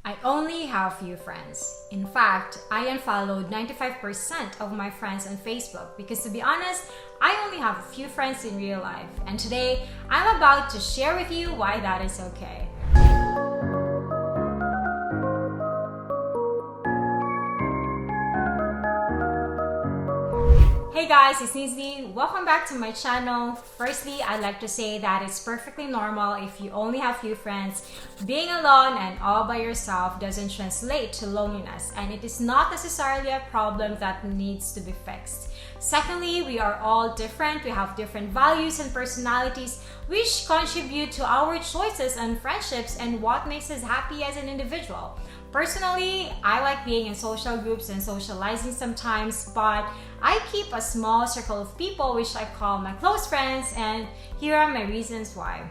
I only have few friends. In fact, I unfollowed 95% of my friends on Facebook because, to be honest, I only have a few friends in real life. And today, I'm about to share with you why that is okay. Hey guys, it's Nizmi. Welcome back to my channel. Firstly, I'd like to say that it's perfectly normal if you only have few friends. Being alone and all by yourself doesn't translate to loneliness, and it is not necessarily a problem that needs to be fixed. Secondly, we are all different. We have different values and personalities which contribute to our choices and friendships and what makes us happy as an individual. Personally, I like being in social groups and socializing sometimes, but I keep a small circle of people which I call my close friends, and here are my reasons why.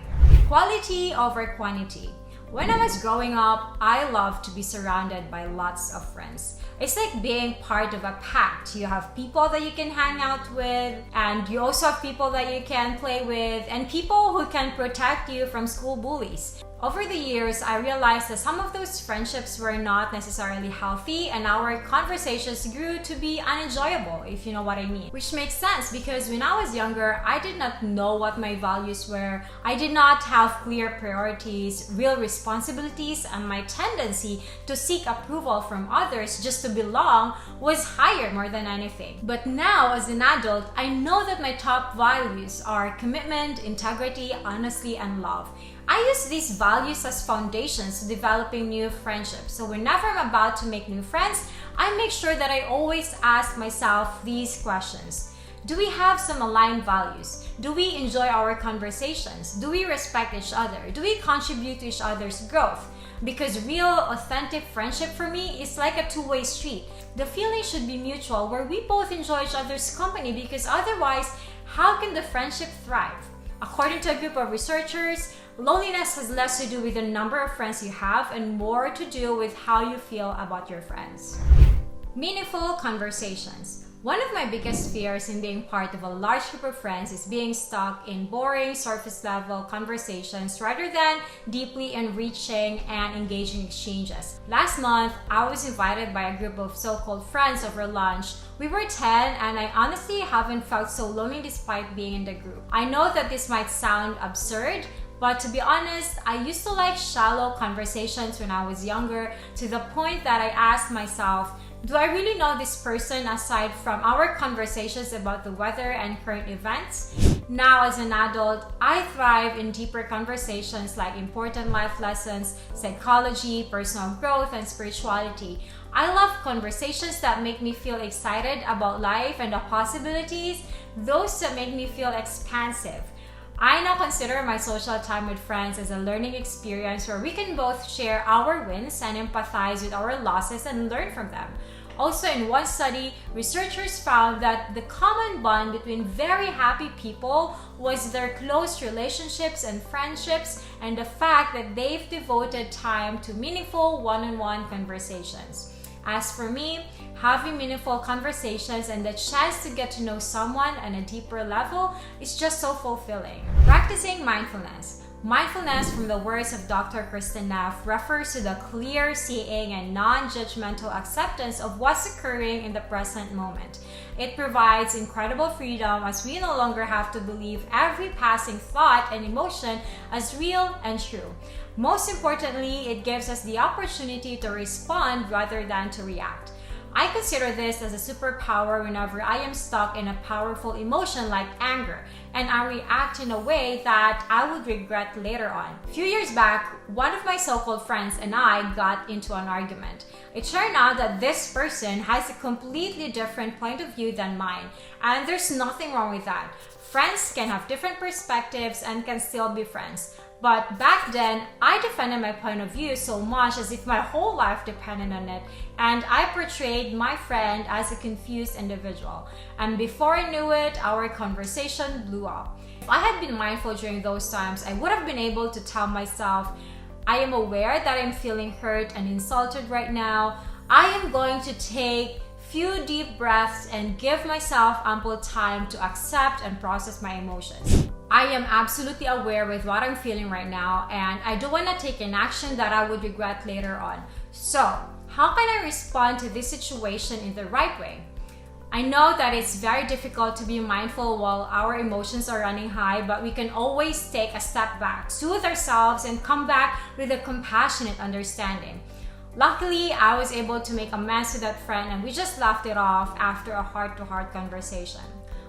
Quality over quantity. When I was growing up, I loved to be surrounded by lots of friends. It's like being part of a pact. You have people that you can hang out with, and you also have people that you can play with, and people who can protect you from school bullies. Over the years, I realized that some of those friendships were not necessarily healthy, and our conversations grew to be unenjoyable, if you know what I mean. Which makes sense because when I was younger, I did not know what my values were. I did not have clear priorities, real responsibilities, and my tendency to seek approval from others just to belong was higher more than anything. But now, as an adult, I know that my top values are commitment, integrity, honesty, and love. I use these values as foundations to developing new friendships. So whenever I'm about to make new friends, I make sure that I always ask myself these questions. Do we have some aligned values? Do we enjoy our conversations? Do we respect each other? Do we contribute to each other's growth? Because real, authentic friendship for me is like a two-way street. The feeling should be mutual where we both enjoy each other's company, because otherwise, how can the friendship thrive? According to a group of researchers, loneliness has less to do with the number of friends you have and more to do with how you feel about your friends. Meaningful conversations. One of my biggest fears in being part of a large group of friends is being stuck in boring, surface-level conversations rather than deeply enriching and engaging exchanges. Last month, I was invited by a group of so-called friends over lunch. We were 10, and I honestly haven't felt so lonely despite being in the group. I know that this might sound absurd, but to be honest, I used to like shallow conversations when I was younger, to the point that I asked myself, do I really know this person aside from our conversations about the weather and current events? Now, as an adult, I thrive in deeper conversations like important life lessons, psychology, personal growth, and spirituality. I love conversations that make me feel excited about life and the possibilities, those that make me feel expansive. I now consider my social time with friends as a learning experience where we can both share our wins and empathize with our losses and learn from them. Also, in one study, researchers found that the common bond between very happy people was their close relationships and friendships, and the fact that they've devoted time to meaningful one-on-one conversations. As for me, having meaningful conversations and the chance to get to know someone on a deeper level is just so fulfilling. Practicing mindfulness. Mindfulness, from the words of Dr. Kristen Neff, refers to the clear seeing and non-judgmental acceptance of what's occurring in the present moment. It provides incredible freedom as we no longer have to believe every passing thought and emotion as real and true. Most importantly, it gives us the opportunity to respond rather than to react. I consider this as a superpower whenever I am stuck in a powerful emotion like anger, and I react in a way that I would regret later on. A few years back, one of my so-called friends and I got into an argument. It turned out that this person has a completely different point of view than mine, and there's nothing wrong with that. Friends can have different perspectives and can still be friends. But back then, I defended my point of view so much as if my whole life depended on it, and I portrayed my friend as a confused individual. And before I knew it, our conversation blew up. If I had been mindful during those times, I would have been able to tell myself, I am aware that I'm feeling hurt and insulted right now. I am going to take few deep breaths and give myself ample time to accept and process my emotions. I am absolutely aware with what I'm feeling right now, and I don't want to take an action that I would regret later on. So, how can I respond to this situation in the right way? I know that it's very difficult to be mindful while our emotions are running high, but we can always take a step back, soothe ourselves, and come back with a compassionate understanding. Luckily, I was able to make amends with that friend, and we just laughed it off after a heart-to-heart conversation.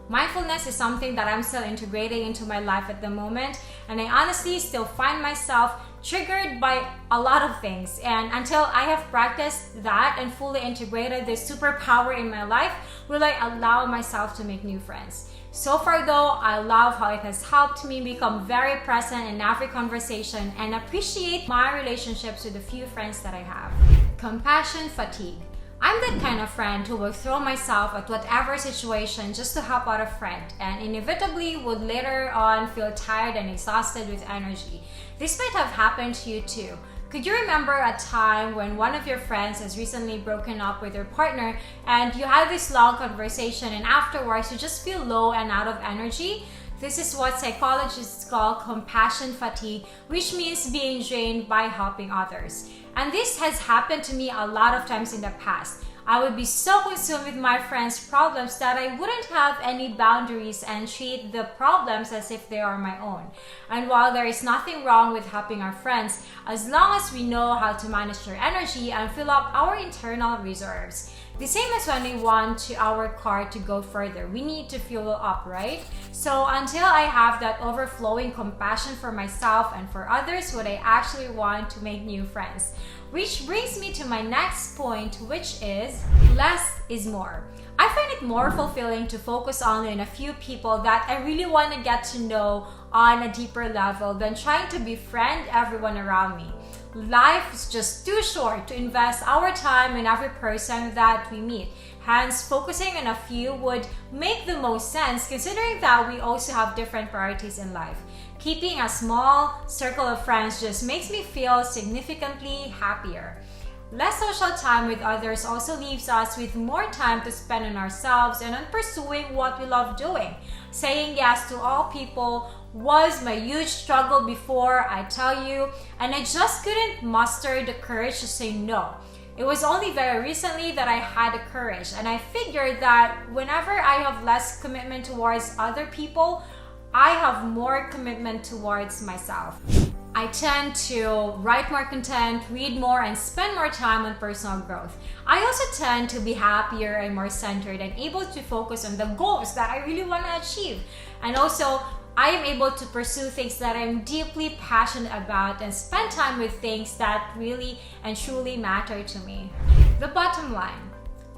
Mindfulness is something that I'm still integrating into my life at the moment, and I honestly still find myself triggered by a lot of things. And until I have practiced that and fully integrated this superpower in my life, will I allow myself to make new friends. So far though, I love how it has helped me become very present in every conversation and appreciate my relationships with the few friends that I have. Compassion fatigue. I'm that kind of friend who will throw myself at whatever situation just to help out a friend, and inevitably would later on feel tired and exhausted with energy. This might have happened to you too. Could you remember a time when one of your friends has recently broken up with their partner and you had this long conversation and afterwards you just feel low and out of energy? This is what psychologists call compassion fatigue, which means being drained by helping others. And this has happened to me a lot of times in the past. I would be so consumed with my friends' problems that I wouldn't have any boundaries and treat the problems as if they are my own. And while there is nothing wrong with helping our friends, as long as we know how to manage their energy and fill up our internal reserves. The same as when we want our car to go further, we need to fuel up, right? So until I have that overflowing compassion for myself and for others, would I actually want to make new friends? Which brings me to my next point, which is less is more. I find it more fulfilling to focus only on a few people that I really want to get to know on a deeper level than trying to befriend everyone around me. Life is just too short to invest our time in every person that we meet. Hence, focusing on a few would make the most sense considering that we also have different priorities in life. Keeping a small circle of friends just makes me feel significantly happier. Less social time with others also leaves us with more time to spend on ourselves and on pursuing what we love doing. Saying yes to all people was my huge struggle before, I tell you, and I just couldn't muster the courage to say no. It was only very recently that I had the courage, and I figured that whenever I have less commitment towards other people, I have more commitment towards myself. I tend to write more content, read more, and spend more time on personal growth. I also tend to be happier and more centered and able to focus on the goals that I really want to achieve. And also, I am able to pursue things that I'm deeply passionate about and spend time with things that really and truly matter to me. The bottom line.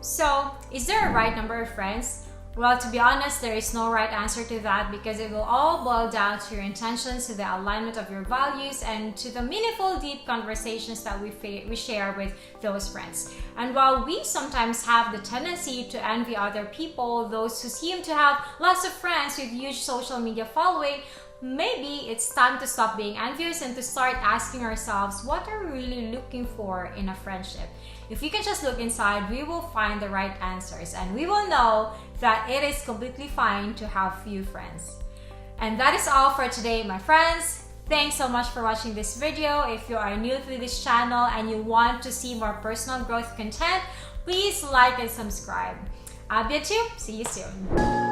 So, is there a right number of friends? Well, to be honest, there is no right answer to that because it will all boil down to your intentions, to the alignment of your values, and to the meaningful, deep conversations that we share with those friends. And while we sometimes have the tendency to envy other people, those who seem to have lots of friends with huge social media following, maybe it's time to stop being envious and to start asking ourselves, what are we really looking for in a friendship? If we can just look inside, we will find the right answers and we will know that it is completely fine to have few friends. And that is all for today, my friends. Thanks so much for watching this video. If you are new to this channel and you want to see more personal growth content, please like and subscribe. I'll be at you. See you soon.